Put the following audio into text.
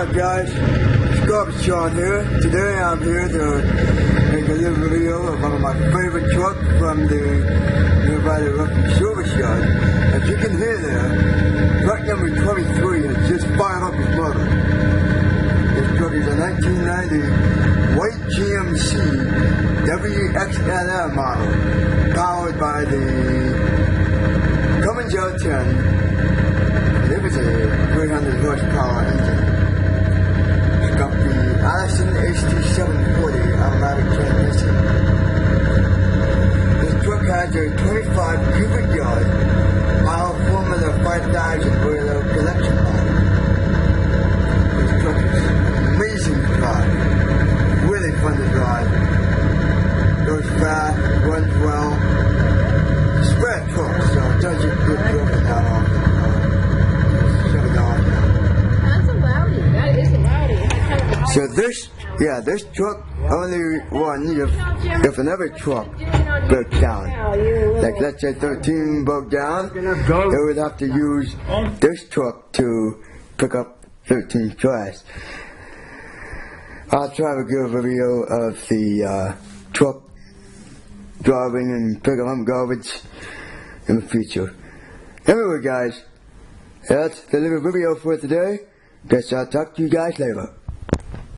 Alright guys, it's Garbage Sean here. Today I'm here to make a little video of one of my favorite trucks from the nearby the Ruffin Service Yard. As you can hear there, truck number 23 has just fired up his motor. This truck is a 1990 WhiteGMC WXLL model, powered by the Cummins L10. It was a 300 horsepower engine. It's got the Allison HT740 automatic transmission. This truck has a 25 cubic yard power Formula 5000 oil collection line. This truck is amazing to drive. Really fun to drive. Goes fast, runs well. It's a spread truck, so it does you good driving that often. So this truck only runs if another truck broke down. Like let's say 13 broke down, they would have to use this truck to pick up 13 trash. I'll try to give a video of the truck driving and picking up garbage in the future. Anyway guys, that's the little video for today. Guess I'll talk to you guys later.